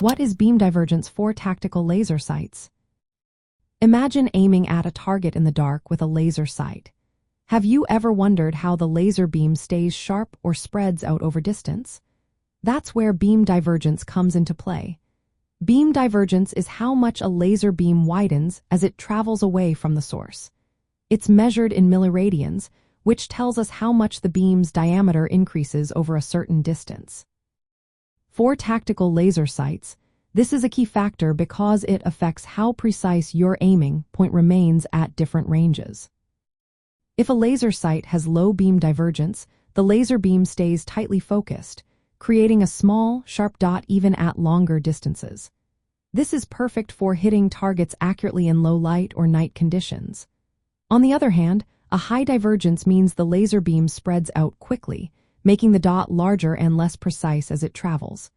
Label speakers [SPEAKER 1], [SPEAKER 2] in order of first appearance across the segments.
[SPEAKER 1] What is beam divergence for tactical laser sights? Imagine aiming at a target in the dark with a laser sight. Have you ever wondered how the laser beam stays sharp or spreads out over distance? That's where beam divergence comes into play. Beam divergence is how much a laser beam widens as it travels away from the source. It's measured in milliradians, which tells us how much the beam's diameter increases over a certain distance. For tactical laser sights, this is a key factor because it affects how precise your aiming point remains at different ranges. If a laser sight has low beam divergence, the laser beam stays tightly focused, creating a small, sharp dot even at longer distances. This is perfect for hitting targets accurately in low light or night conditions. On the other hand, a high divergence means the laser beam spreads out quickly, making the dot larger and less precise as it travels.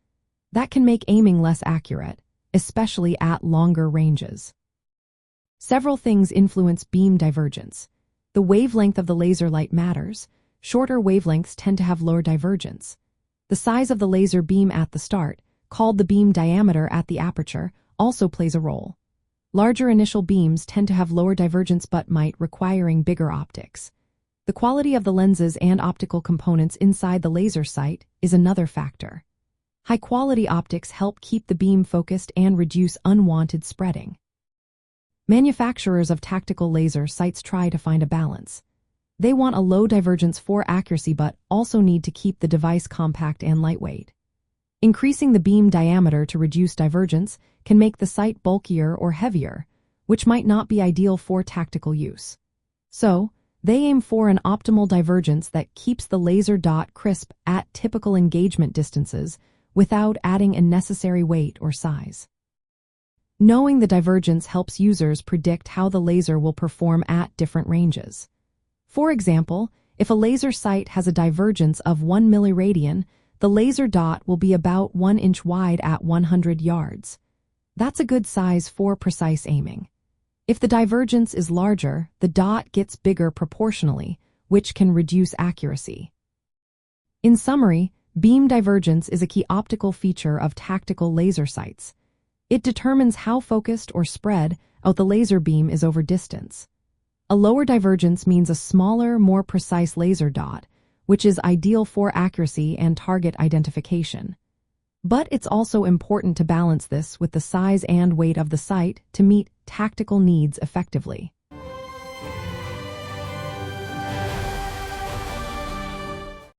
[SPEAKER 1] That can make aiming less accurate, especially at longer ranges. Several things influence beam divergence. The wavelength of the laser light matters. Shorter wavelengths tend to have lower divergence. The size of the laser beam at the start, called the beam diameter at the aperture, also plays a role. Larger initial beams tend to have lower divergence but might requiring bigger optics. The quality of the lenses and optical components inside the laser sight is another factor. High-quality optics help keep the beam focused and reduce unwanted spreading. Manufacturers of tactical laser sights try to find a balance. They want a low divergence for accuracy but also need to keep the device compact and lightweight. Increasing the beam diameter to reduce divergence can make the sight bulkier or heavier, which might not be ideal for tactical use. So, they aim for an optimal divergence that keeps the laser dot crisp at typical engagement distances without adding unnecessary weight or size. Knowing the divergence helps users predict how the laser will perform at different ranges. For example, if a laser sight has a divergence of 1 milliradian, the laser dot will be about 1 inch wide at 100 yards. That's a good size for precise aiming. If the divergence is larger, the dot gets bigger proportionally, which can reduce accuracy. In summary, beam divergence is a key optical feature of tactical laser sights. It determines how focused or spread out the laser beam is over distance. A lower divergence means a smaller, more precise laser dot, which is ideal for accuracy and target identification. But it's also important to balance this with the size and weight of the sight to meet tactical needs effectively.